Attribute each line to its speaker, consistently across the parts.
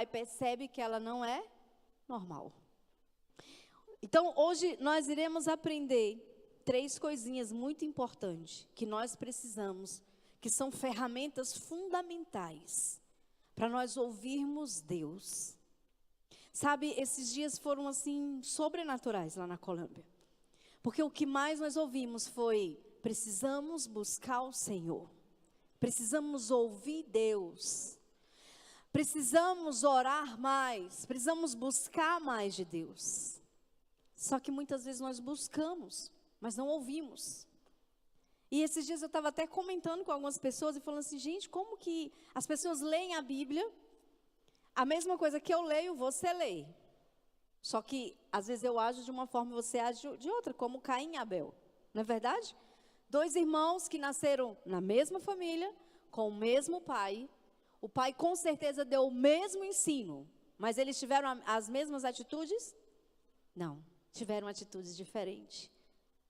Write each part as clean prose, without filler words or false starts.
Speaker 1: percebe que ela não é normal. Então, hoje nós iremos aprender 3 coisinhas muito importantes que nós precisamos, que são ferramentas fundamentais para nós ouvirmos Deus. Sabe, esses dias foram assim sobrenaturais lá na Colômbia. Porque o que mais nós ouvimos foi: precisamos buscar o Senhor. Precisamos ouvir Deus. Precisamos orar mais, precisamos buscar mais de Deus. Só que muitas vezes nós buscamos, mas não ouvimos. E esses dias eu estava até comentando com algumas pessoas e falando assim: gente, como que as pessoas leem a Bíblia, a mesma coisa que eu leio, você lê. Só que às vezes eu ajo de uma forma e você age de outra, como Caim e Abel. Não é verdade? 2 irmãos que nasceram na mesma família, com o mesmo pai. O pai com certeza deu o mesmo ensino, mas eles tiveram as mesmas atitudes? Não, tiveram atitudes diferentes.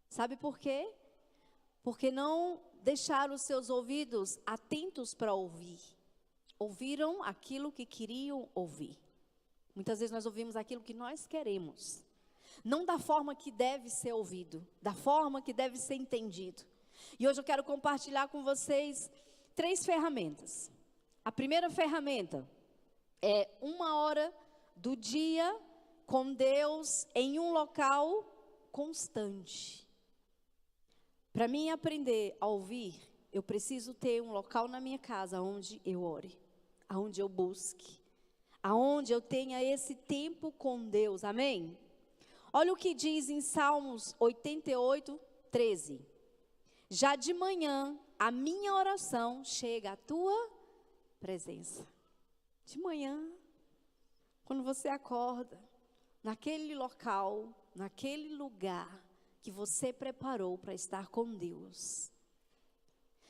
Speaker 1: Sabe por quê? Porque não deixaram os seus ouvidos atentos para ouvir. Ouviram aquilo que queriam ouvir. Muitas vezes nós ouvimos aquilo que nós queremos. Não da forma que deve ser ouvido, da forma que deve ser entendido. E hoje eu quero compartilhar com vocês 3 ferramentas. A primeira ferramenta é 1 hora do dia com Deus em um local constante. Para mim aprender a ouvir, eu preciso ter um local na minha casa onde eu ore, onde eu busque, aonde eu tenha esse tempo com Deus, amém? Olha o que diz em Salmos 88, 13. Já de manhã a minha oração chega à tua presença. De manhã, quando você acorda, naquele local, naquele lugar que você preparou para estar com Deus.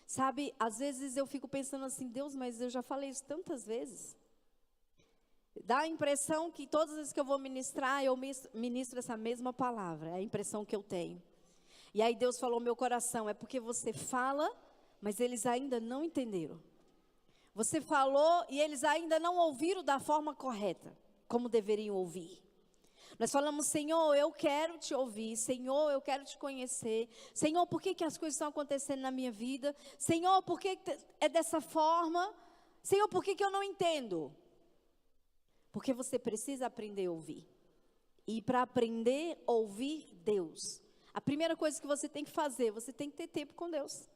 Speaker 1: Sabe, às vezes eu fico pensando assim: Deus, mas eu já falei isso tantas vezes. Dá a impressão que todas as vezes que eu vou ministrar, eu ministro essa mesma palavra. É a impressão que eu tenho. E aí Deus falou: meu coração, é porque você fala, mas eles ainda não entenderam. Você falou e eles ainda não ouviram da forma correta, como deveriam ouvir. Nós falamos: Senhor, eu quero te ouvir. Senhor, eu quero te conhecer. Senhor, por que as coisas estão acontecendo na minha vida? Senhor, por que é dessa forma? Senhor, por que eu não entendo? Porque você precisa aprender a ouvir. E para aprender a ouvir Deus, a primeira coisa que você tem que fazer, você tem que ter tempo com Deus.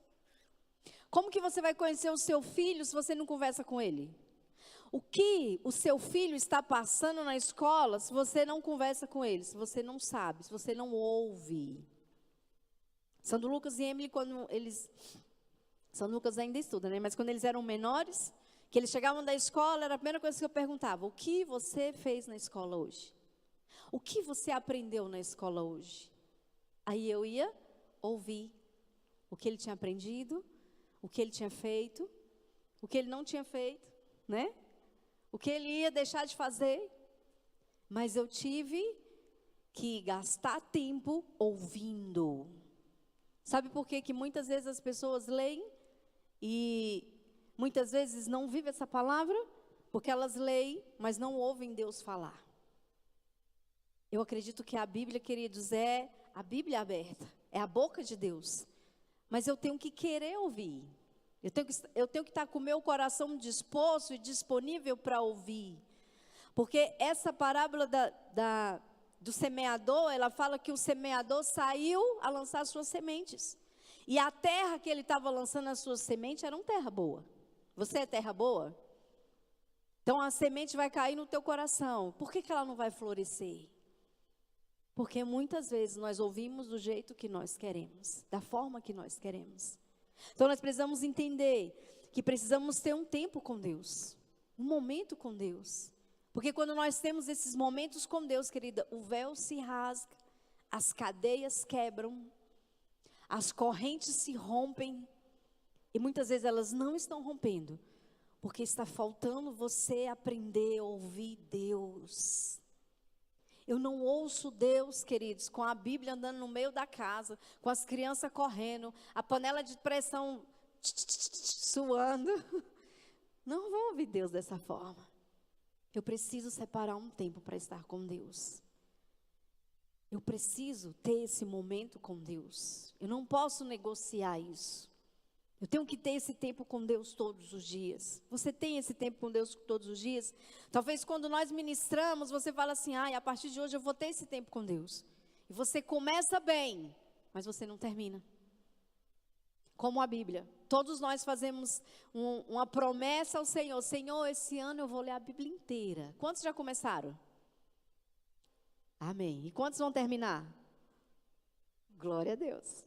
Speaker 1: Como que você vai conhecer o seu filho se você não conversa com ele? O que o seu filho está passando na escola se você não conversa com ele, se você não sabe, se você não ouve? Sandro Lucas e Emily, quando eles... Sandro Lucas ainda estuda, né? Mas quando eles eram menores, que eles chegavam da escola, era a primeira coisa que eu perguntava: o que você fez na escola hoje? O que você aprendeu na escola hoje? Aí eu ia ouvir o que ele tinha aprendido, o que ele tinha feito, o que ele não tinha feito, né? O que ele ia deixar de fazer. Mas eu tive que gastar tempo ouvindo. Sabe por quê que muitas vezes as pessoas leem e muitas vezes não vivem essa palavra? Porque elas leem, mas não ouvem Deus falar. Eu acredito que a Bíblia, queridos, é a Bíblia aberta, é a boca de Deus. Mas eu tenho que querer ouvir. Eu tenho que estar com o meu coração disposto e disponível para ouvir. Porque essa parábola do semeador, ela fala que o semeador saiu a lançar suas sementes. E a terra que ele estava lançando as suas sementes era uma terra boa. Você é terra boa? Então a semente vai cair no teu coração. Por que ela não vai florescer? Porque muitas vezes nós ouvimos do jeito que nós queremos, da forma que nós queremos. Então nós precisamos entender que precisamos ter um tempo com Deus, um momento com Deus. Porque quando nós temos esses momentos com Deus, querida, o véu se rasga, as cadeias quebram, as correntes se rompem. E muitas vezes elas não estão rompendo, porque está faltando você aprender a ouvir Deus. Eu não ouço Deus, queridos, com a Bíblia andando no meio da casa, com as crianças correndo, a panela de pressão suando. Não vou ouvir Deus dessa forma. Eu preciso separar um tempo para estar com Deus. Eu preciso ter esse momento com Deus. Eu não posso negociar isso. Eu tenho que ter esse tempo com Deus todos os dias. Você tem esse tempo com Deus todos os dias? Talvez quando nós ministramos, você fala assim, a partir de hoje eu vou ter esse tempo com Deus. E você começa bem, mas você não termina. Como a Bíblia. Todos nós fazemos uma promessa ao Senhor. Senhor, esse ano eu vou ler a Bíblia inteira. Quantos já começaram? Amém. E quantos vão terminar? Glória a Deus.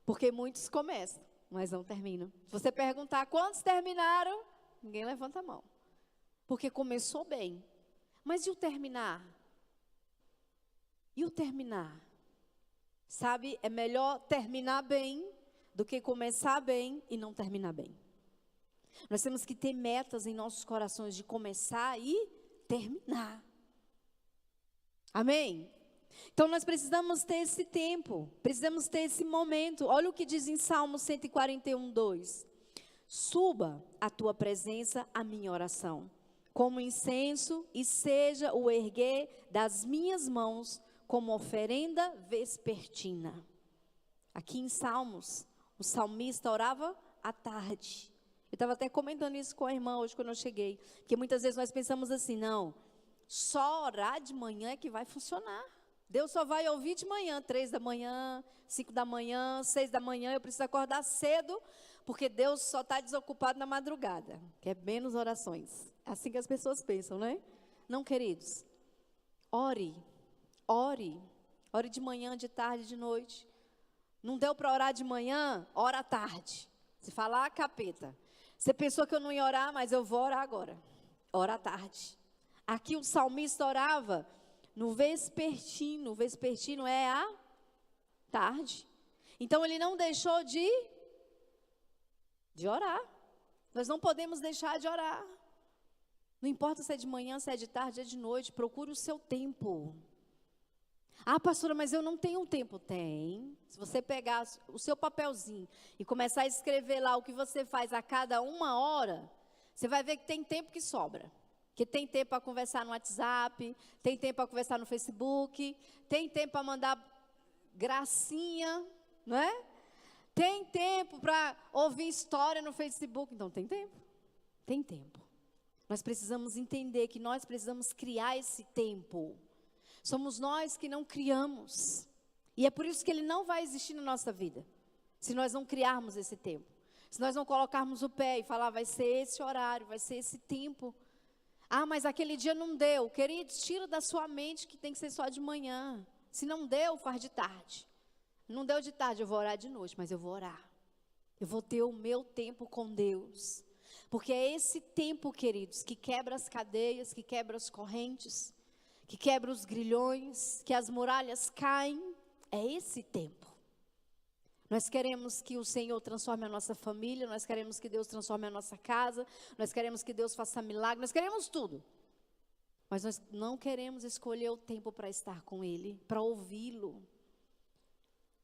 Speaker 1: Porque muitos começam, mas não terminam. Se você perguntar quantos terminaram, ninguém levanta a mão. Porque começou bem. Mas e o terminar? E o terminar? Sabe, é melhor terminar bem do que começar bem e não terminar bem. Nós temos que ter metas em nossos corações de começar e terminar. Amém? Então nós precisamos ter esse tempo, precisamos ter esse momento. Olha o que diz em Salmo 141, 2. Suba à tua presença a minha oração, como incenso, e seja o erguer das minhas mãos como oferenda vespertina. Aqui em Salmos, o salmista orava à tarde. Eu estava até comentando isso com a irmã hoje quando eu cheguei. Porque muitas vezes nós pensamos assim, não, só orar de manhã é que vai funcionar. Deus só vai ouvir de manhã, 3 da manhã, 5 da manhã, 6 da manhã. Eu preciso acordar cedo, porque Deus só está desocupado na madrugada. Que é menos orações. É assim que as pessoas pensam, né? Não, queridos. Ore de manhã, de tarde, de noite. Não deu para orar de manhã? Ora à tarde. Se falar, capeta. Você pensou que eu não ia orar, mas eu vou orar agora. Ora à tarde. Aqui o salmista orava no vespertino. O vespertino é a tarde. Então ele não deixou de orar. Nós não podemos deixar de orar. Não importa se é de manhã, se é de tarde, é de noite. Procure o seu tempo. Pastora, mas eu não tenho tempo. Tem. Se você pegar o seu papelzinho e começar a escrever lá o que você faz a cada 1 hora, você vai ver que tem tempo que sobra. Que tem tempo para conversar no WhatsApp, tem tempo para conversar no Facebook, tem tempo para mandar gracinha, não é? Tem tempo para ouvir história no Facebook. Então, tem tempo. Tem tempo. Nós precisamos entender que nós precisamos criar esse tempo. Somos nós que não criamos. E é por isso que ele não vai existir na nossa vida. Se nós não criarmos esse tempo. Se nós não colocarmos o pé e falar, vai ser esse horário, vai ser esse tempo. Mas aquele dia não deu. Queridos, tira da sua mente que tem que ser só de manhã. Se não deu, faz de tarde. Não deu de tarde, eu vou orar de noite, mas eu vou orar. Eu vou ter o meu tempo com Deus. Porque é esse tempo, queridos, que quebra as cadeias, que quebra as correntes, que quebra os grilhões, que as muralhas caem. É esse tempo. Nós queremos que o Senhor transforme a nossa família, nós queremos que Deus transforme a nossa casa, nós queremos que Deus faça milagre, nós queremos tudo. Mas nós não queremos escolher o tempo para estar com Ele, para ouvi-lo.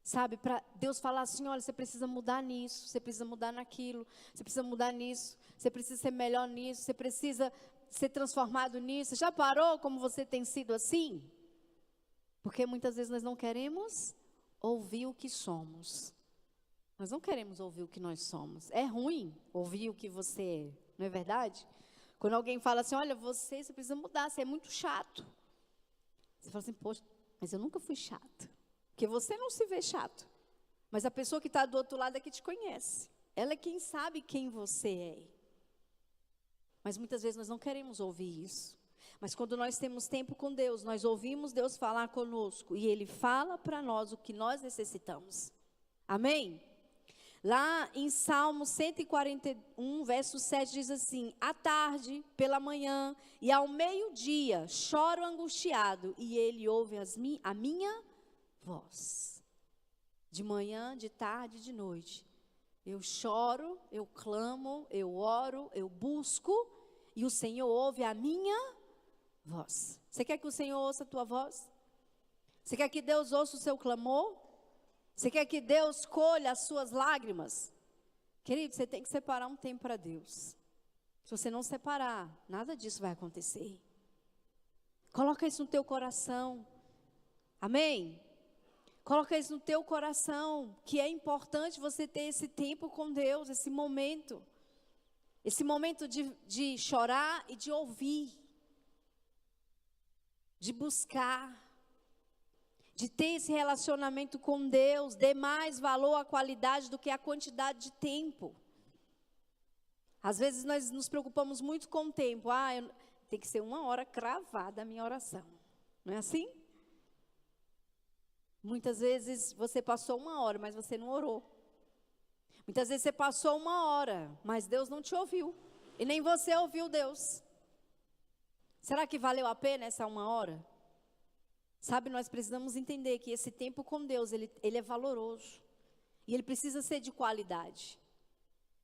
Speaker 1: Sabe, para Deus falar assim, olha, você precisa mudar nisso, você precisa mudar naquilo, você precisa mudar nisso, você precisa ser melhor nisso, você precisa ser transformado nisso. Já parou como você tem sido assim? Porque muitas vezes nós não queremos ouvir o que somos. Nós não queremos ouvir o que nós somos. É ruim ouvir o que você é, não é verdade? Quando alguém fala assim, olha, você precisa mudar, você é muito chato. Você fala assim, poxa, mas eu nunca fui chato. Porque você não se vê chato. Mas a pessoa que está do outro lado é que te conhece. Ela é quem sabe quem você é. Mas muitas vezes nós não queremos ouvir isso. Mas quando nós temos tempo com Deus, nós ouvimos Deus falar conosco. E Ele fala para nós o que nós necessitamos. Amém? Lá em Salmo 141, verso 7, diz assim, à tarde, pela manhã e ao meio-dia, choro angustiado, e Ele ouve a minha voz. De manhã, de tarde, de noite. Eu choro, eu clamo, eu oro, eu busco, e o Senhor ouve a minha voz. Você quer que o Senhor ouça a tua voz? Você quer que Deus ouça o seu clamor? Você quer que Deus colha as suas lágrimas? Querido, você tem que separar um tempo para Deus. Se você não separar, nada disso vai acontecer. Coloca isso no teu coração. Amém? Coloca isso no teu coração, que é importante você ter esse tempo com Deus, esse momento de chorar e de ouvir, de buscar, de ter esse relacionamento com Deus, dê mais valor à qualidade do que à quantidade de tempo. Às vezes nós nos preocupamos muito com o tempo. Tem que ser 1 hora cravada a minha oração. Não é assim? Muitas vezes você passou 1 hora, mas você não orou. Muitas vezes você passou 1 hora, mas Deus não te ouviu. E nem você ouviu Deus. Será que valeu a pena essa 1 hora? Sabe, nós precisamos entender que esse tempo com Deus, ele é valoroso. E ele precisa ser de qualidade.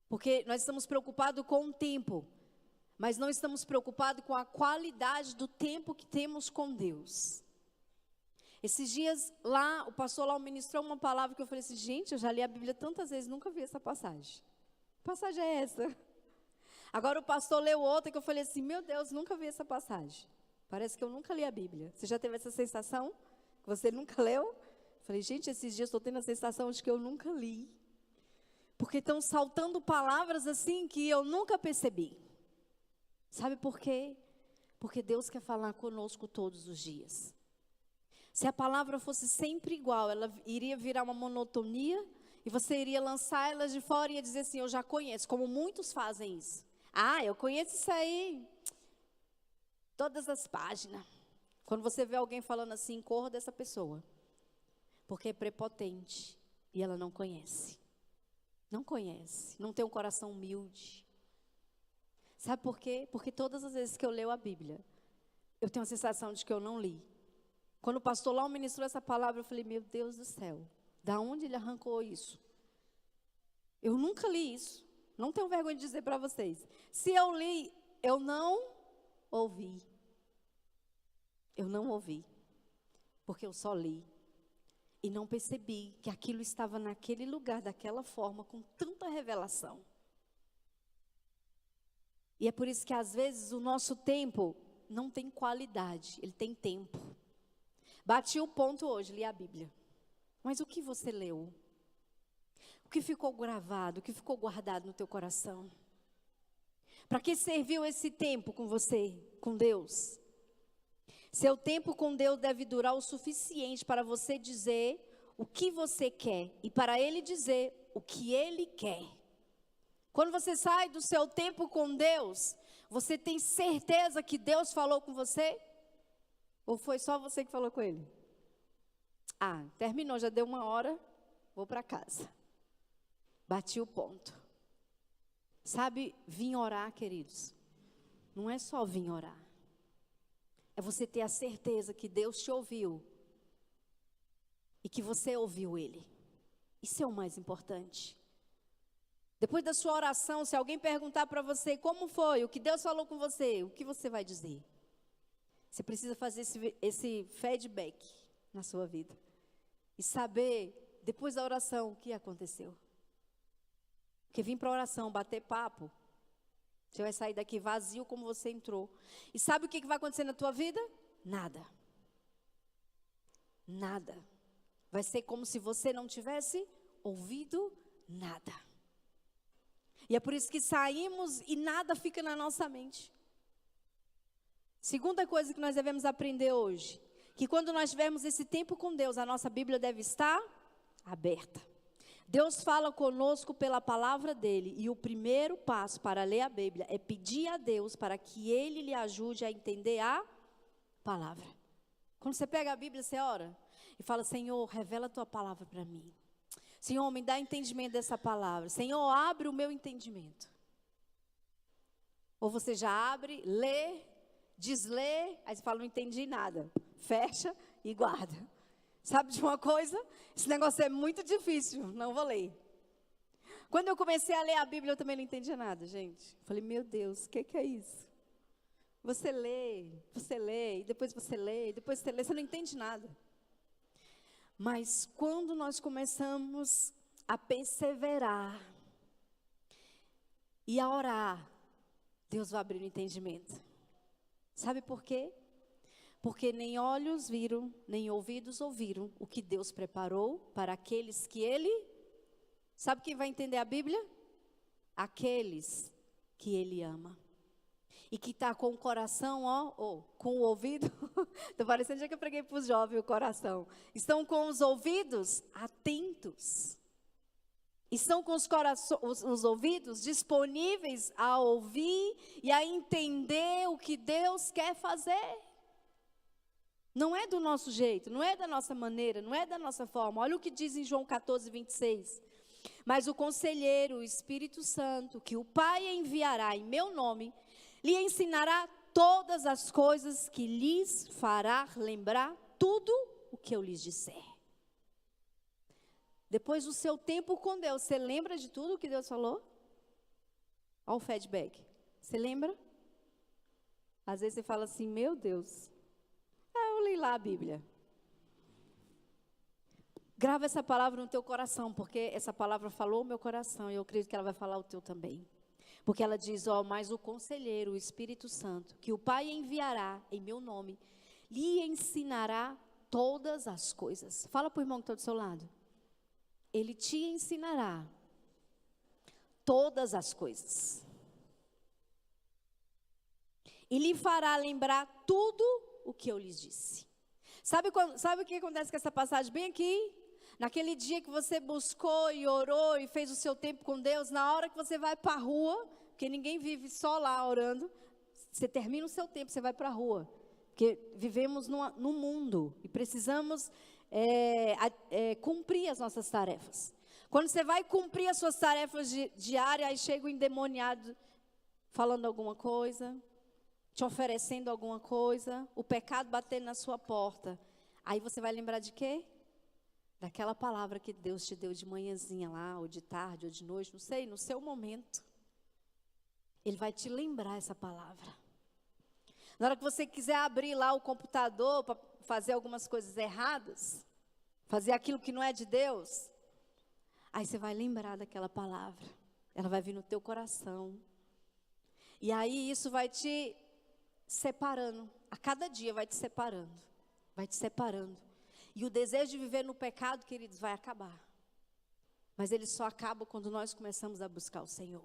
Speaker 1: Porque nós estamos preocupados com o tempo, mas não estamos preocupados com a qualidade do tempo que temos com Deus. Esses dias lá, o pastor lá ministrou uma palavra que eu falei assim, gente, eu já li a Bíblia tantas vezes, nunca vi essa passagem. Que passagem é essa? Agora o pastor leu outra que eu falei assim, meu Deus, nunca vi essa passagem. Parece que eu nunca li a Bíblia. Você já teve essa sensação? Que você nunca leu? Eu falei, gente, esses dias estou tendo a sensação de que eu nunca li. Porque estão saltando palavras assim que eu nunca percebi. Sabe por quê? Porque Deus quer falar conosco todos os dias. Se a palavra fosse sempre igual, ela iria virar uma monotonia e você iria lançar elas de fora e ia dizer assim, eu já conheço, como muitos fazem isso. Eu conheço isso aí, todas as páginas. Quando você vê alguém falando assim, corra dessa pessoa, porque é prepotente e ela não conhece. Não conhece, não tem um coração humilde. Sabe por quê? Porque todas as vezes que eu leio a Bíblia, eu tenho a sensação de que eu não li. Quando o pastor lá ministrou essa palavra, eu falei, meu Deus do céu, da onde ele arrancou isso? Eu nunca li isso. Não tenho vergonha de dizer para vocês. Se eu li, eu não ouvi. Eu não ouvi. Porque eu só li. E não percebi que aquilo estava naquele lugar, daquela forma, com tanta revelação. E é por isso que às vezes o nosso tempo não tem qualidade, ele tem tempo. Bati o ponto hoje, li a Bíblia. Mas o que você leu? O que ficou gravado, o que ficou guardado no teu coração? Para que serviu esse tempo com você, com Deus? Seu tempo com Deus deve durar o suficiente para você dizer o que você quer e para Ele dizer o que Ele quer. Quando você sai do seu tempo com Deus, você tem certeza que Deus falou com você? Ou foi só você que falou com Ele? Terminou, já deu 1 hora, vou para casa. Bati o ponto. Sabe, vim orar, queridos. Não é só vir orar. É você ter a certeza que Deus te ouviu. E que você ouviu Ele. Isso é o mais importante. Depois da sua oração, se alguém perguntar para você como foi, o que Deus falou com você, o que você vai dizer? Você precisa fazer esse feedback na sua vida. E saber, depois da oração, o que aconteceu. Porque vir para a oração, bater papo, você vai sair daqui vazio como você entrou. E sabe o que vai acontecer na tua vida? Nada. Nada. Vai ser como se você não tivesse ouvido nada. E é por isso que saímos e nada fica na nossa mente. Segunda coisa que nós devemos aprender hoje, que quando nós tivermos esse tempo com Deus, a nossa Bíblia deve estar aberta. Deus fala conosco pela palavra dele, e o primeiro passo para ler a Bíblia é pedir a Deus para que Ele lhe ajude a entender a palavra. Quando você pega a Bíblia, você ora e fala, Senhor, revela a tua palavra para mim. Senhor, me dá entendimento dessa palavra. Senhor, abre o meu entendimento. Ou você já abre, lê, deslê, aí você fala, não entendi nada. Fecha e guarda. Sabe de uma coisa? Esse negócio é muito difícil, não vou ler. Quando eu comecei a ler a Bíblia, eu também não entendia nada, gente. Falei, meu Deus, o que é isso? Você lê, e depois você lê, você não entende nada. Mas quando nós começamos a perseverar e a orar, Deus vai abrir o entendimento. Sabe por quê? Porque nem olhos viram, nem ouvidos ouviram o que Deus preparou para aqueles que Ele... Sabe quem vai entender a Bíblia? Aqueles que Ele ama. E que está com o coração, com o ouvido... Estou parecendo já que eu preguei para os jovens o coração. Estão com os ouvidos atentos. Estão com os ouvidos disponíveis a ouvir e a entender o que Deus quer fazer. Não é do nosso jeito, não é da nossa maneira, não é da nossa forma. Olha o que diz em João 14, 26. Mas o conselheiro, o Espírito Santo, que o Pai enviará em meu nome, lhe ensinará todas as coisas que lhes fará lembrar tudo o que eu lhes disser. Depois do seu tempo com Deus, você lembra de tudo o que Deus falou? Olha o feedback. Você lembra? Às vezes você fala assim, meu Deus... eu li lá a Bíblia. Grava essa palavra no teu coração, porque essa palavra falou o meu coração, e eu acredito que ela vai falar o teu também. Porque ela diz, mas o conselheiro, o Espírito Santo, que o Pai enviará em meu nome, lhe ensinará todas as coisas. Fala para o irmão que está do seu lado. Ele te ensinará todas as coisas. E lhe fará lembrar tudo o que eu lhes disse. Sabe o que acontece com essa passagem bem aqui? Naquele dia que você buscou e orou e fez o seu tempo com Deus, na hora que você vai para a rua, porque ninguém vive só lá orando, você termina o seu tempo, você vai para a rua. Porque vivemos num mundo e precisamos cumprir as nossas tarefas. Quando você vai cumprir as suas tarefas diárias, aí chega o endemoniado falando alguma coisa, te oferecendo alguma coisa, o pecado batendo na sua porta. Aí você vai lembrar de quê? Daquela palavra que Deus te deu de manhãzinha lá, ou de tarde, ou de noite, não sei, no seu momento. Ele vai te lembrar essa palavra. Na hora que você quiser abrir lá o computador para fazer algumas coisas erradas, fazer aquilo que não é de Deus, aí você vai lembrar daquela palavra. Ela vai vir no teu coração. E aí isso vai te separando, a cada dia vai te separando, vai te separando. E o desejo de viver no pecado, queridos, vai acabar. Mas ele só acaba quando nós começamos a buscar o Senhor.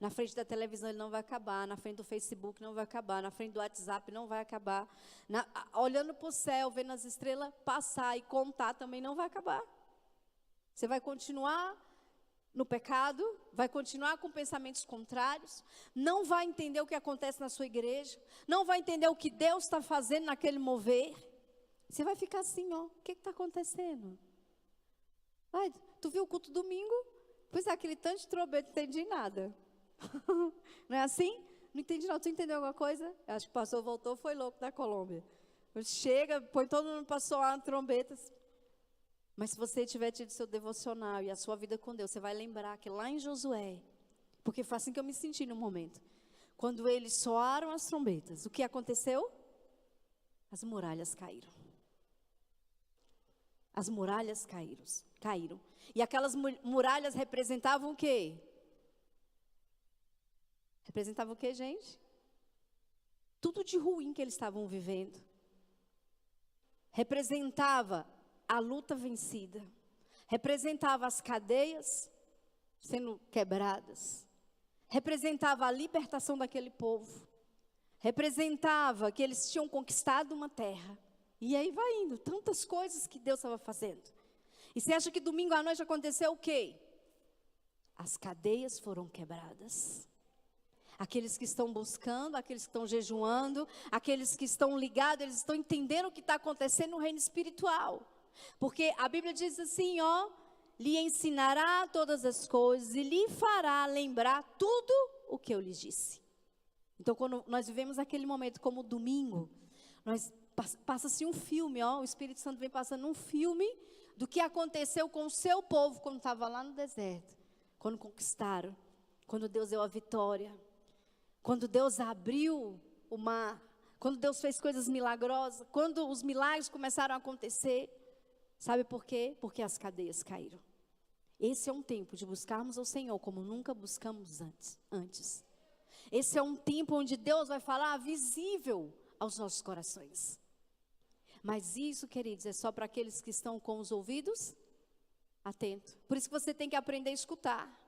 Speaker 1: Na frente da televisão ele não vai acabar, na frente do Facebook não vai acabar, na frente do WhatsApp não vai acabar. Olhando para o céu, vendo as estrelas passar e contar também não vai acabar. Você vai continuar no pecado, vai continuar com pensamentos contrários, não vai entender o que acontece na sua igreja, não vai entender o que Deus está fazendo naquele mover. Você vai ficar assim, o que está acontecendo? Tu viu o culto domingo? Pois é, aquele tanto de trombeta, não entendi nada. Não é assim? Não entendi não, tu entendeu alguma coisa? Acho que o pastor voltou, foi louco da Colômbia. Chega, põe todo mundo para soar trombetas. Mas se você tiver tido seu devocional e a sua vida com Deus, você vai lembrar que lá em Josué, porque foi assim que eu me senti no momento, quando eles soaram as trombetas, o que aconteceu? As muralhas caíram. As muralhas caíram. E aquelas muralhas representavam o quê? Representavam o quê, gente? Tudo de ruim que eles estavam vivendo. Representava a luta vencida. Representava as cadeias sendo quebradas. Representava a libertação daquele povo. Representava que eles tinham conquistado uma terra. E aí vai indo, tantas coisas que Deus estava fazendo. E você acha que domingo à noite aconteceu o quê? As cadeias foram quebradas. Aqueles que estão buscando, aqueles que estão jejuando, aqueles que estão ligados, eles estão entendendo o que está acontecendo no reino espiritual. Porque a Bíblia diz assim, lhe ensinará todas as coisas e lhe fará lembrar tudo o que eu lhes disse. Então, quando nós vivemos aquele momento como domingo, passa-se um filme, o Espírito Santo vem passando um filme do que aconteceu com o seu povo quando estava lá no deserto, quando conquistaram, quando Deus deu a vitória, quando Deus abriu o mar, quando Deus fez coisas milagrosas, quando os milagres começaram a acontecer. Sabe por quê? Porque as cadeias caíram. Esse é um tempo de buscarmos ao Senhor como nunca buscamos antes. Esse é um tempo onde Deus vai falar visível aos nossos corações. Mas isso, queridos, é só para aqueles que estão com os ouvidos atentos. Por isso que você tem que aprender a escutar.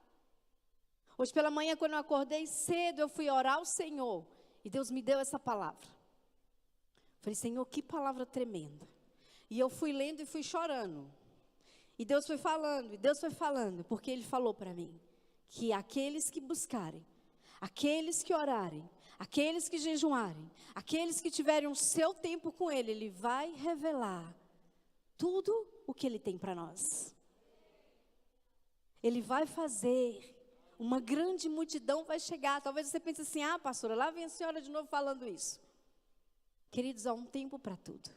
Speaker 1: Hoje pela manhã, quando eu acordei cedo, eu fui orar ao Senhor. E Deus me deu essa palavra. Falei, Senhor, que palavra tremenda. E eu fui lendo e fui chorando. E Deus foi falando, e Deus foi falando. Porque Ele falou para mim que aqueles que buscarem, aqueles que orarem, aqueles que jejuarem, aqueles que tiverem o seu tempo com Ele, Ele vai revelar tudo o que Ele tem para nós. Ele vai fazer, uma grande multidão vai chegar. Talvez você pense assim, pastora, lá vem a senhora de novo falando isso. Queridos, há um tempo para tudo.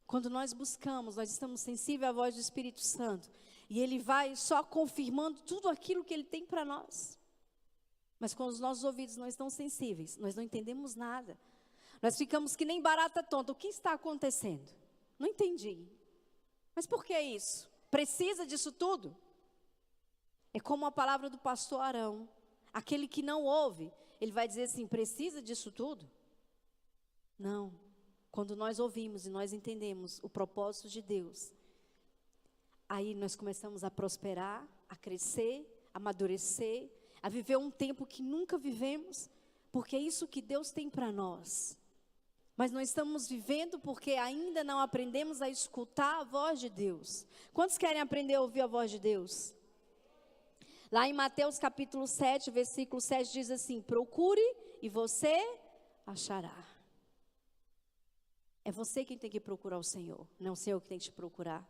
Speaker 1: Quando nós buscamos, nós estamos sensíveis à voz do Espírito Santo. E Ele vai só confirmando tudo aquilo que Ele tem para nós. Mas quando os nossos ouvidos não estão sensíveis, nós não entendemos nada. Nós ficamos que nem barata tonta. O que está acontecendo? Não entendi. Mas por que isso? Precisa disso tudo? É como a palavra do pastor Arão. Aquele que não ouve, ele vai dizer assim, precisa disso tudo? Não. Quando nós ouvimos e nós entendemos o propósito de Deus, aí nós começamos a prosperar, a crescer, a amadurecer, a viver um tempo que nunca vivemos, porque é isso que Deus tem para nós. Mas nós estamos vivendo porque ainda não aprendemos a escutar a voz de Deus. Quantos querem aprender a ouvir a voz de Deus? Lá em Mateus capítulo 7, versículo 7 diz assim, procure e você achará. É você quem tem que procurar o Senhor, não é o Senhor que tem que te procurar.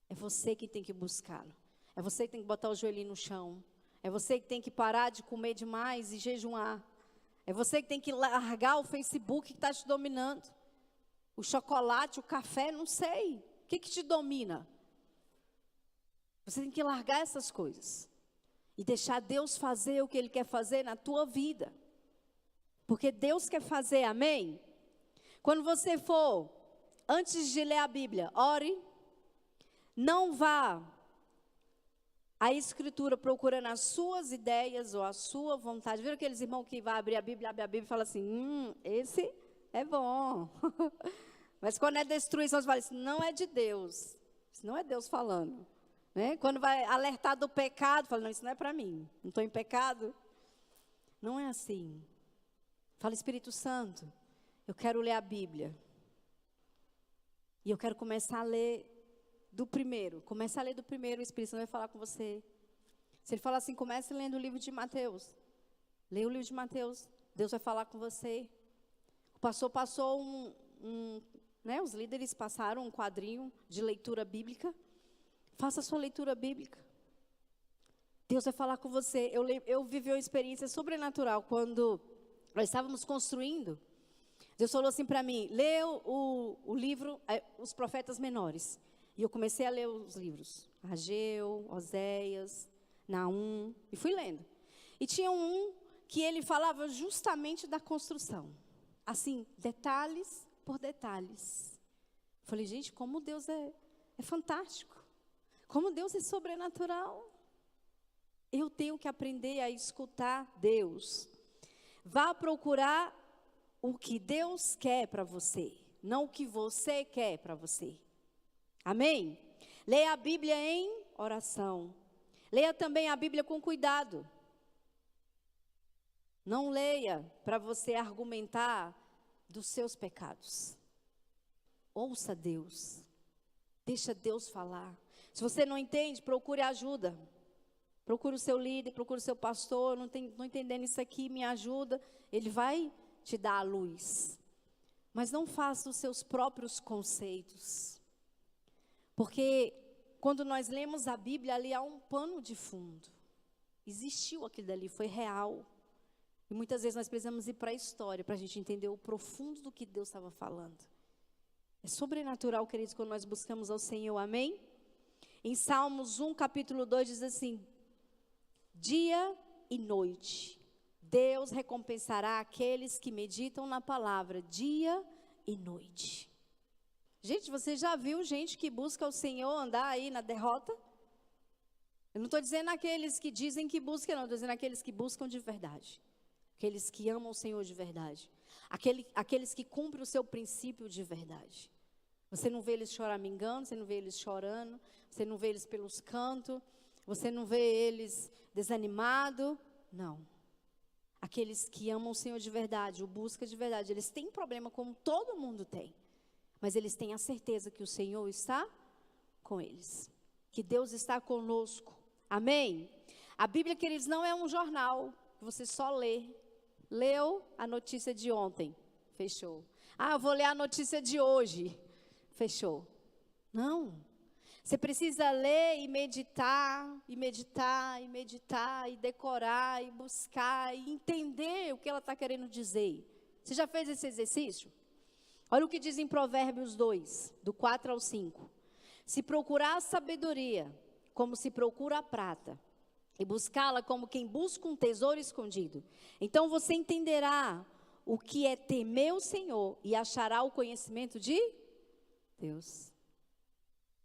Speaker 1: É você que tem que buscá-lo. É você que tem que botar o joelhinho no chão. É você que tem que parar de comer demais e jejuar. É você que tem que largar o Facebook que está te dominando. O chocolate, o café, não sei. O que te domina? Você tem que largar essas coisas. E deixar Deus fazer o que Ele quer fazer na tua vida. Porque Deus quer fazer, amém? Quando você for, antes de ler a Bíblia, ore. Não vá à Escritura procurando as suas ideias ou a sua vontade. Viram aqueles irmãos que vai abrir a Bíblia e fala assim, esse é bom. Mas quando é destruição, você fala assim, não é de Deus. Isso não é Deus falando. Né? Quando vai alertar do pecado, fala, não, isso não é para mim. Não estou em pecado. Não é assim. Fala, Espírito Santo, eu quero ler a Bíblia. E eu quero começar a ler do primeiro. Começa a ler do primeiro, o Espírito Santo vai falar com você. Se ele falar assim, comece lendo o livro de Mateus. Leia o livro de Mateus. Deus vai falar com você. O pastor passou né, os líderes passaram um quadrinho de leitura bíblica. Faça a sua leitura bíblica. Deus vai falar com você. Eu vivi uma experiência sobrenatural quando nós estávamos construindo. Deus falou assim para mim, lê o livro, Os Profetas Menores. E eu comecei a ler os livros. Ageu, Oséias, Naum, e fui lendo. E tinha um que ele falava justamente da construção. Assim, detalhes por detalhes. Falei, gente, como Deus é fantástico. Como Deus é sobrenatural. Eu tenho que aprender a escutar Deus. Vá procurar o que Deus quer para você, não o que você quer para você. Amém? Leia a Bíblia em oração. Leia também a Bíblia com cuidado. Não leia para você argumentar dos seus pecados. Ouça Deus. Deixa Deus falar. Se você não entende, procure ajuda. Procure o seu líder, procure o seu pastor. Não entendendo isso aqui, me ajuda. Ele vai te dar a luz. Mas não faça os seus próprios conceitos. Porque quando nós lemos a Bíblia, ali há um pano de fundo. Existiu aquilo dali, foi real. E muitas vezes nós precisamos ir para a história, para a gente entender o profundo do que Deus estava falando. É sobrenatural, queridos, quando nós buscamos ao Senhor, amém? Em Salmos 1, capítulo 2, diz assim, dia e noite, Deus recompensará aqueles que meditam na palavra, dia e noite. Gente, você já viu gente que busca o Senhor andar aí na derrota? Eu não estou dizendo aqueles que dizem que buscam, não, estou dizendo aqueles que buscam de verdade. Aqueles que amam o Senhor de verdade. Aqueles que cumprem o seu princípio de verdade. Você não vê eles choramingando, você não vê eles chorando, você não vê eles pelos cantos, você não vê eles desanimados. Não. Aqueles que amam o Senhor de verdade, o buscam de verdade, eles têm problema como todo mundo tem. Mas eles têm a certeza que o Senhor está com eles. Que Deus está conosco. Amém? A Bíblia, queridos, não é um jornal que você só lê. Leu a notícia de ontem, fechou. Ah, eu vou ler a notícia de hoje, fechou. Não. Você precisa ler e meditar, e meditar, e meditar, e decorar, e buscar, e entender o que ela está querendo dizer. Você já fez esse exercício? Olha o que diz em Provérbios 2, do 4 ao 5. Se procurar a sabedoria, como se procura a prata, e buscá-la como quem busca um tesouro escondido, então você entenderá o que é temer o Senhor e achará o conhecimento de Deus.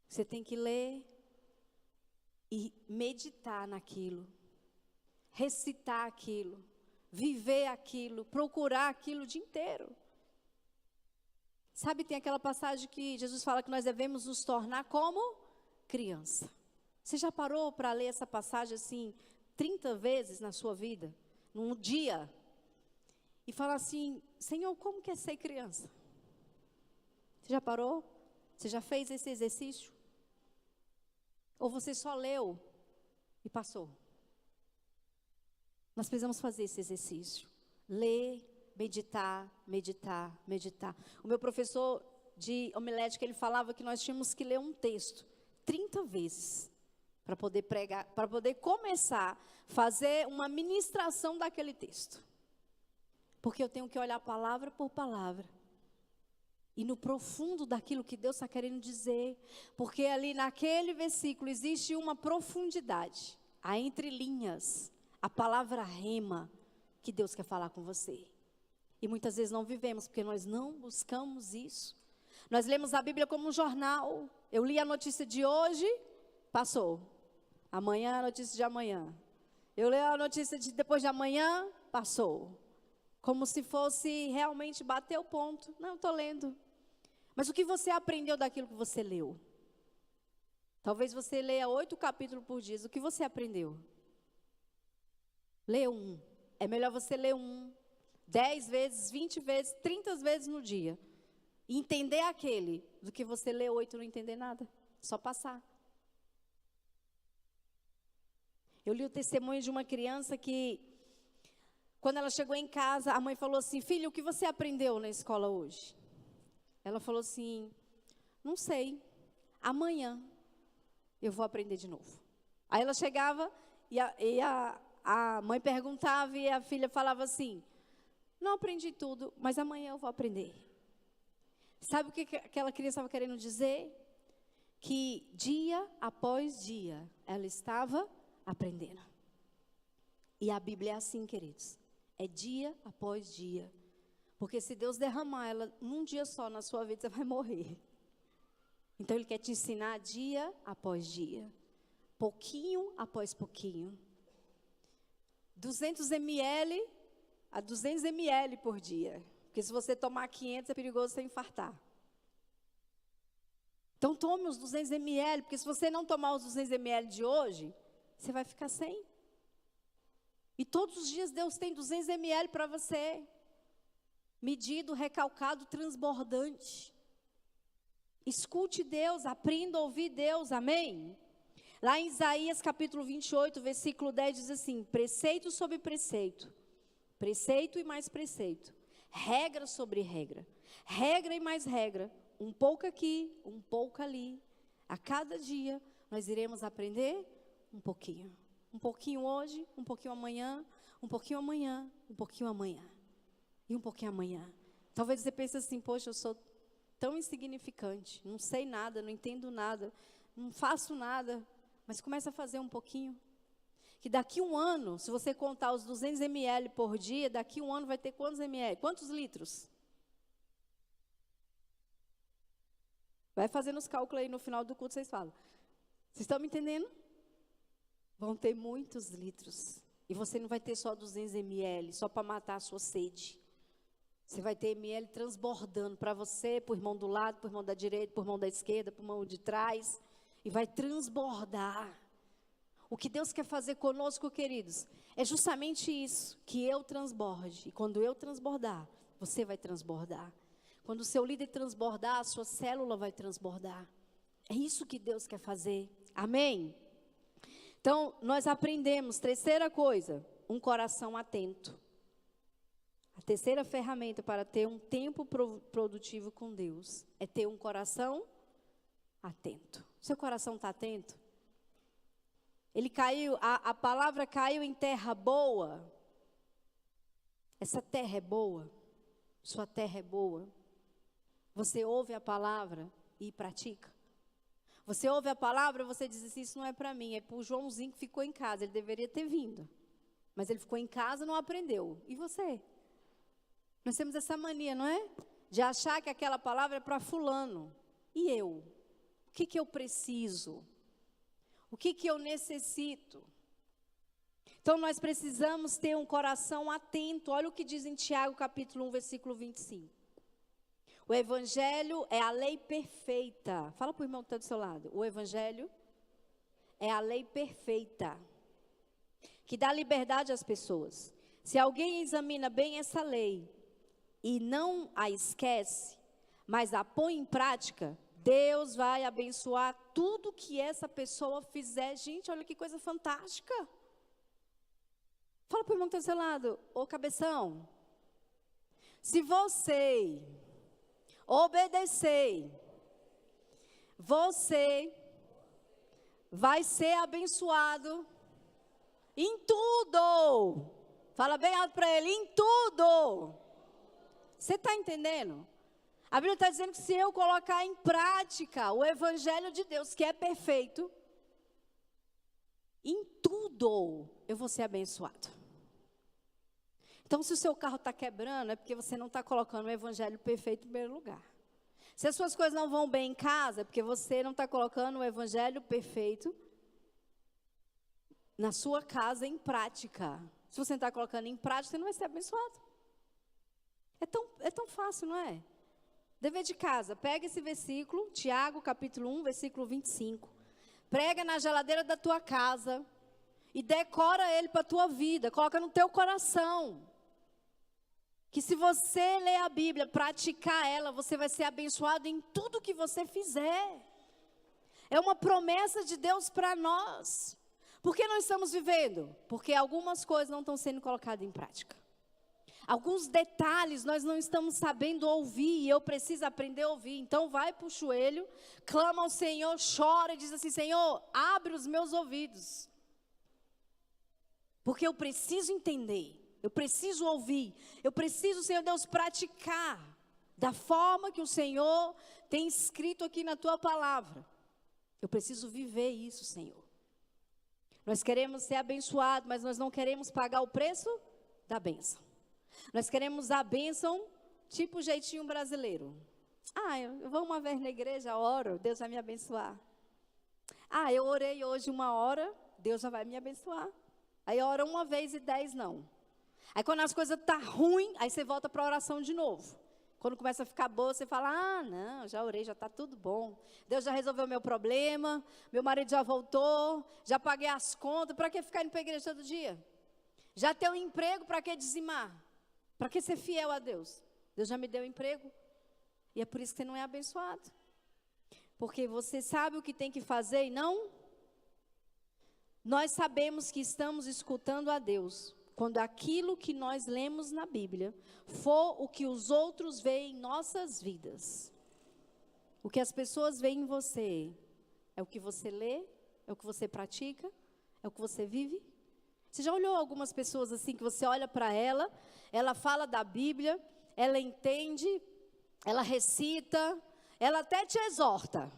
Speaker 1: Você tem que ler e meditar naquilo, recitar aquilo, viver aquilo, procurar aquilo o dia inteiro. Sabe, tem aquela passagem que Jesus fala que nós devemos nos tornar como criança. Você já parou para ler essa passagem assim 30 vezes na sua vida, num dia? E falar assim, Senhor, como que é ser criança? Você já parou? Você já fez esse exercício? Ou você só leu e passou? Nós precisamos fazer esse exercício. Ler, meditar, meditar, meditar. O meu professor de homilética, ele falava que nós tínhamos que ler um texto 30 vezes para poder pregar, para poder começar a fazer uma ministração daquele texto. Porque eu tenho que olhar palavra por palavra. E no profundo daquilo que Deus está querendo dizer. Porque ali naquele versículo existe uma profundidade. Há entrelinhas, a palavra rema que Deus quer falar com você. E muitas vezes não vivemos, porque nós não buscamos isso. Nós lemos a Bíblia como um jornal. Eu li a notícia de hoje, passou. Amanhã a notícia de amanhã. Eu leio a notícia de depois de amanhã, passou. Como se fosse realmente bater o ponto. Não, estou lendo. Mas o que você aprendeu daquilo que você leu? Talvez você leia 8 capítulos por dia. O que você aprendeu? Lê um. É melhor você ler um 10 vezes, 20 vezes, 30 vezes no dia. E entender aquele, do que você ler 8 e não entender nada. Só passar. Eu li o testemunho de uma criança que, quando ela chegou em casa, a mãe falou assim, filho, o que você aprendeu na escola hoje? Ela falou assim, não sei, amanhã eu vou aprender de novo. Aí ela chegava e a mãe perguntava e a filha falava assim, não aprendi tudo, mas amanhã eu vou aprender. Sabe o que aquela criança estava querendo dizer? Que dia após dia ela estava aprendendo. E a Bíblia é assim, queridos. É dia após dia. Porque se Deus derramar ela num dia só na sua vida, você vai morrer. Então Ele quer te ensinar dia após dia. Pouquinho após pouquinho. 200 ml a 200 ml por dia. Porque se você tomar 500, é perigoso você infartar. Então tome os 200 ml, porque se você não tomar os 200 ml de hoje, você vai ficar sem. E todos os dias Deus tem 200 ml para você. Medido, recalcado, transbordante. Escute Deus, aprenda a ouvir Deus, amém? Lá em Isaías capítulo 28, versículo 10 diz assim, preceito sobre preceito, preceito e mais preceito, regra sobre regra, regra e mais regra, um pouco aqui, um pouco ali. A cada dia nós iremos aprender um pouquinho. Um pouquinho hoje, um pouquinho amanhã, um pouquinho amanhã, um pouquinho amanhã. E um pouquinho amanhã. Talvez você pense assim, poxa, eu sou tão insignificante, não sei nada, não entendo nada, não faço nada. Mas começa a fazer um pouquinho. Que daqui um ano, se você contar os 200 ml por dia, daqui um ano vai ter quantos ml? Quantos litros? Vai fazendo os cálculos aí no final do culto, vocês falam. Vocês estão me entendendo? Vão ter muitos litros. E você não vai ter só 200 ml, só para matar a sua sede. Você vai ter ml transbordando para você, para o irmão do lado, para o irmão da direita, para o irmão da esquerda, para o irmão de trás. E vai transbordar. O que Deus quer fazer conosco, queridos, é justamente isso, que eu transborde. E quando eu transbordar, você vai transbordar. Quando o seu líder transbordar, a sua célula vai transbordar. É isso que Deus quer fazer. Amém? Então, nós aprendemos, terceira coisa, um coração atento. A terceira ferramenta para ter um tempo produtivo com Deus é ter um coração atento. Seu coração está atento? Ele caiu, a palavra caiu em terra boa. Essa terra é boa. Sua terra é boa. Você ouve a palavra e pratica. Você ouve a palavra e você diz assim, isso não é para mim, é para o Joãozinho que ficou em casa. Ele deveria ter vindo. Mas ele ficou em casa e não aprendeu. E você? Nós temos essa mania, não é? De achar que aquela palavra é para fulano. E eu? O que eu preciso? O que eu necessito? Então, nós precisamos ter um coração atento. Olha o que diz em Tiago, capítulo 1, versículo 25. O evangelho é a lei perfeita. Fala para o irmão que está do seu lado. O evangelho é a lei perfeita, que dá liberdade às pessoas. Se alguém examina bem essa lei e não a esquece, mas a põe em prática, Deus vai abençoar tudo que essa pessoa fizer. Gente, olha que coisa fantástica. Fala para o irmão que está do seu lado. Ô cabeção, se você obedecer, você vai ser abençoado em tudo. Fala bem alto para ele, em tudo. Você está entendendo? A Bíblia está dizendo que se eu colocar em prática o Evangelho de Deus, que é perfeito, em tudo eu vou ser abençoado. Então, se o seu carro está quebrando, é porque você não está colocando o Evangelho perfeito em primeiro lugar. Se as suas coisas não vão bem em casa, é porque você não está colocando o Evangelho perfeito na sua casa em prática. Se você não está colocando em prática, você não vai ser abençoado. É tão fácil, não é? Dever de casa, pega esse versículo, Tiago, capítulo 1, versículo 25. Prega na geladeira da tua casa e decora ele para a tua vida, coloca no teu coração. Que se você ler a Bíblia, praticar ela, você vai ser abençoado em tudo que você fizer. É uma promessa de Deus para nós. Por que nós estamos vivendo? Porque algumas coisas não estão sendo colocadas em prática. Alguns detalhes nós não estamos sabendo ouvir, e eu preciso aprender a ouvir. Então vai para o joelho, clama ao Senhor, chora e diz assim, Senhor, abre os meus ouvidos. Porque eu preciso entender, eu preciso ouvir, eu preciso, Senhor Deus, praticar da forma que o Senhor tem escrito aqui na tua palavra. Eu preciso viver isso, Senhor. Nós queremos ser abençoados, mas nós não queremos pagar o preço da bênção. Nós queremos a bênção tipo jeitinho brasileiro. Eu vou uma vez na igreja, oro, Deus vai me abençoar. Eu orei hoje 1 hora, Deus já vai me abençoar. Aí ora 1 vez e 10 não. Aí quando as coisas estão ruins, aí você volta para a oração de novo. Quando começa a ficar boa, você fala, não, já orei, já está tudo bom. Deus já resolveu o meu problema, meu marido já voltou, já paguei as contas, para que ficar indo para a igreja todo dia? Já ter um emprego, para que dizimar? Para que ser fiel a Deus? Deus já me deu emprego. E é por isso que você não é abençoado. Porque você sabe o que tem que fazer e não? Nós sabemos que estamos escutando a Deus quando aquilo que nós lemos na Bíblia for o que os outros veem em nossas vidas. O que as pessoas veem em você é o que você lê, é o que você pratica, é o que você vive. Você já olhou algumas pessoas assim, que você olha para ela fala da Bíblia, ela entende, ela recita, ela até te exorta,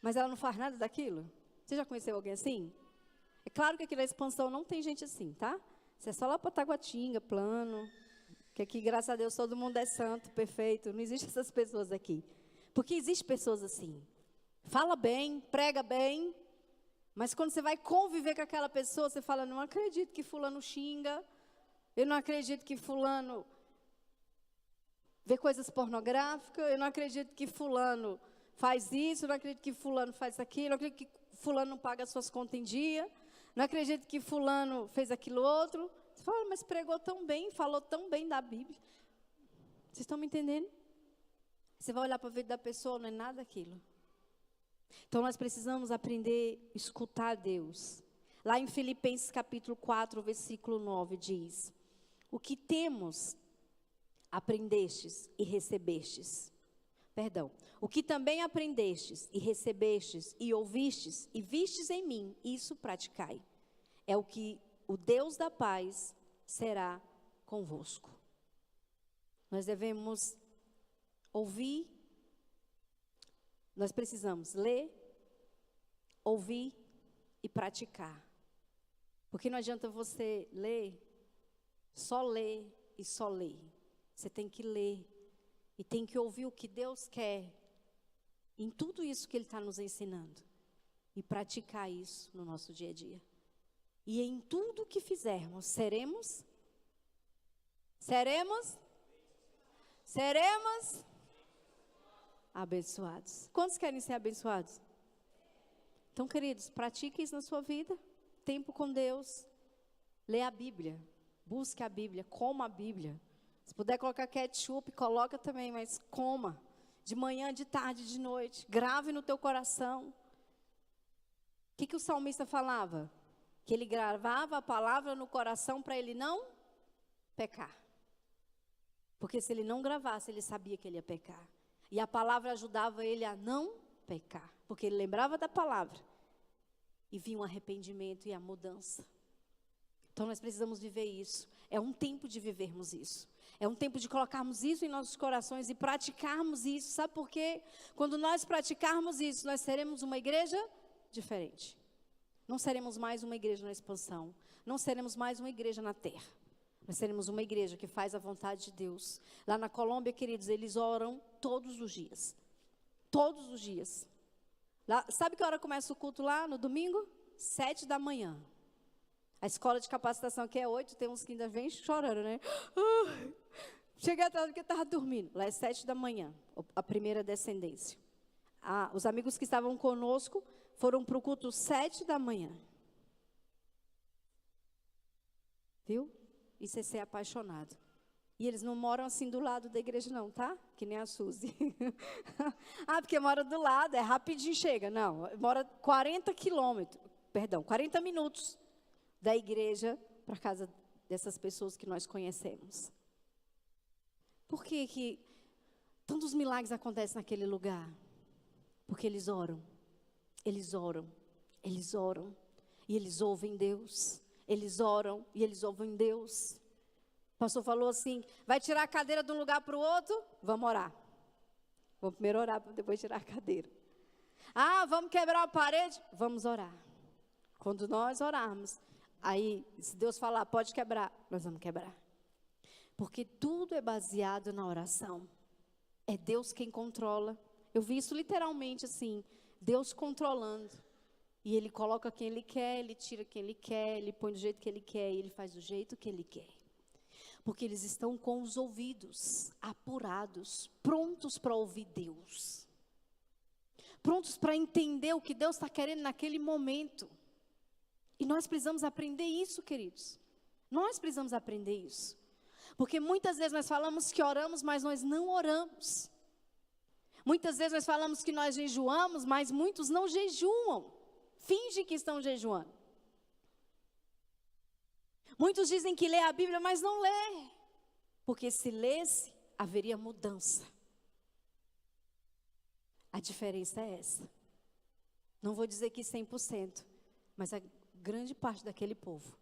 Speaker 1: mas ela não faz nada daquilo? Você já conheceu alguém assim? É claro que aqui na Expansão não tem gente assim, tá? Você é só lá para Taguatinga, Plano, que aqui, graças a Deus, todo mundo é santo, perfeito. Não existem essas pessoas aqui. Porque existem pessoas assim. Fala bem, prega bem, Mas quando você vai conviver com aquela pessoa, você fala, não acredito que fulano xinga, eu não acredito que fulano vê coisas pornográficas, eu não acredito que fulano faz isso, eu não acredito que fulano faz aquilo, eu não acredito que fulano não paga as suas contas em dia, não acredito que fulano fez aquilo outro. Você fala, mas pregou tão bem, falou tão bem da Bíblia. Vocês estão me entendendo? Você vai olhar para a vida da pessoa, não é nada aquilo. Então nós precisamos aprender a escutar Deus. Lá em Filipenses capítulo 4, versículo 9 diz: o que temos, aprendestes e recebestes. Perdão. O que também aprendestes e recebestes e ouvistes e vistes em mim, isso praticai. É o que o Deus da paz será convosco. Nós devemos ouvir, nós precisamos ler, ouvir e praticar. Porque não adianta você ler e só ler. Você tem que ler e tem que ouvir o que Deus quer em tudo isso que Ele está nos ensinando. E praticar isso no nosso dia a dia. E em tudo que fizermos, seremos abençoados. Quantos querem ser abençoados? Então, queridos, pratique isso na sua vida. Tempo com Deus. Lê a Bíblia. Busque a Bíblia. Coma a Bíblia. Se puder colocar ketchup, coloca também, mas coma. De manhã, de tarde, de noite. Grave no teu coração. O que o salmista falava? Que ele gravava a palavra no coração para ele não pecar. Porque se ele não gravasse, ele sabia que ele ia pecar. E a palavra ajudava ele a não pecar. Porque ele lembrava da palavra. E vinha um arrependimento e a mudança. Então nós precisamos viver isso. É um tempo de vivermos isso. É um tempo de colocarmos isso em nossos corações e praticarmos isso. Sabe por quê? Quando nós praticarmos isso, nós seremos uma igreja diferente. Não seremos mais uma igreja na expansão. Não seremos mais uma igreja na terra. Nós seremos uma igreja que faz a vontade de Deus. Lá na Colômbia, queridos, eles oram todos os dias. Todos os dias. Lá, sabe que hora começa o culto lá no domingo? 7 da manhã. A escola de capacitação aqui é 8, tem uns que ainda vêm chorando, né? Cheguei atrás porque estava dormindo. Lá é 7 da manhã, a primeira descendência. Os amigos que estavam conosco foram para o culto 7 da manhã. Viu? Isso é ser apaixonado. E eles não moram assim do lado da igreja não, tá? Que nem a Suzy. Porque mora do lado, é rapidinho chega. Não, mora 40 minutos da igreja para casa dessas pessoas que nós conhecemos. Por que tantos milagres acontecem naquele lugar? Porque eles oram. Eles oram. Eles oram. E eles ouvem Deus. Eles oram e eles ouvem Deus. O pastor falou assim, vai tirar a cadeira de um lugar para o outro? Vamos orar. Vamos primeiro orar para depois tirar a cadeira. Vamos quebrar a parede? Vamos orar. Quando nós orarmos, aí se Deus falar, pode quebrar, nós vamos quebrar. Porque tudo é baseado na oração. É Deus quem controla. Eu vi isso literalmente assim, Deus controlando. E Ele coloca quem Ele quer, Ele tira quem Ele quer, Ele põe do jeito que Ele quer e Ele faz do jeito que Ele quer. Porque eles estão com os ouvidos apurados, prontos para ouvir Deus. Prontos para entender o que Deus está querendo naquele momento. E nós precisamos aprender isso, queridos. Nós precisamos aprender isso. Porque muitas vezes nós falamos que oramos, mas nós não oramos. Muitas vezes nós falamos que nós jejuamos, mas muitos não jejuam. Fingem que estão jejuando. Muitos dizem que lê a Bíblia, mas não lê. Porque se lesse, haveria mudança. A diferença é essa. Não vou dizer que 100%, mas a grande parte daquele povo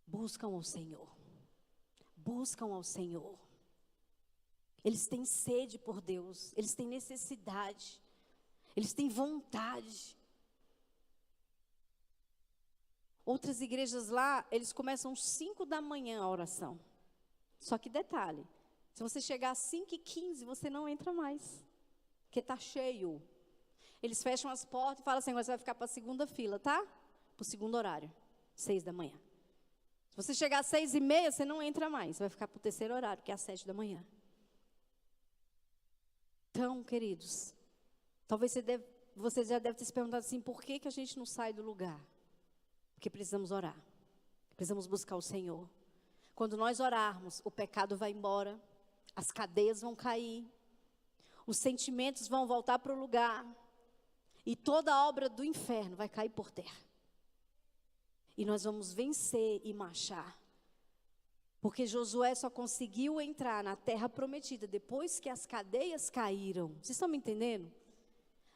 Speaker 1: buscam ao Senhor. Buscam ao Senhor. Eles têm sede por Deus. Eles têm necessidade. Eles têm vontade. Outras igrejas lá, eles começam às 5 da manhã a oração. Só que detalhe, se você chegar às 5h15, você não entra mais. Porque está cheio. eles fecham as portas e falam assim, agora você vai ficar para a segunda fila, tá? Para o segundo horário, 6 da manhã. Se você chegar às 6h30, você não entra mais, você vai ficar para o terceiro horário, que é às 7 da manhã. Então, queridos, talvez você já deve ter se perguntado assim, por que a gente não sai do lugar? Porque precisamos orar, precisamos buscar o Senhor. Quando nós orarmos, o pecado vai embora, as cadeias vão cair, os sentimentos vão voltar para o lugar, e toda a obra do inferno vai cair por terra. E nós vamos vencer e marchar. Porque Josué só conseguiu entrar na terra prometida depois que as cadeias caíram. Vocês estão me entendendo?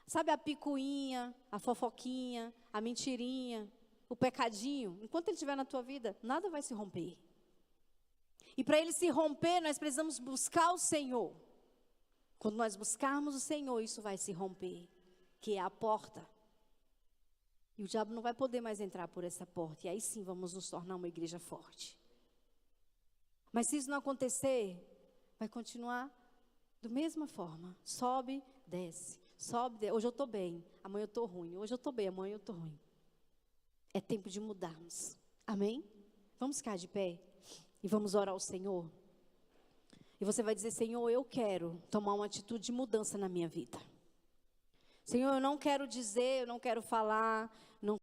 Speaker 1: Sabe a picuinha, a fofoquinha, a mentirinha, o pecadinho? Enquanto ele estiver na tua vida, nada vai se romper. E para ele se romper, nós precisamos buscar o Senhor. Quando nós buscarmos o Senhor, isso vai se romper, que é a porta. E o diabo não vai poder mais entrar por essa porta. E aí sim vamos nos tornar uma igreja forte. Mas se isso não acontecer, vai continuar da mesma forma. Sobe, desce. Sobe, desce. Hoje eu estou bem, amanhã eu estou ruim. Hoje eu estou bem, amanhã eu estou ruim. É tempo de mudarmos. Amém? Vamos ficar de pé e vamos orar ao Senhor. E você vai dizer, Senhor, eu quero tomar uma atitude de mudança na minha vida. Senhor, eu não quero dizer, eu não quero falar,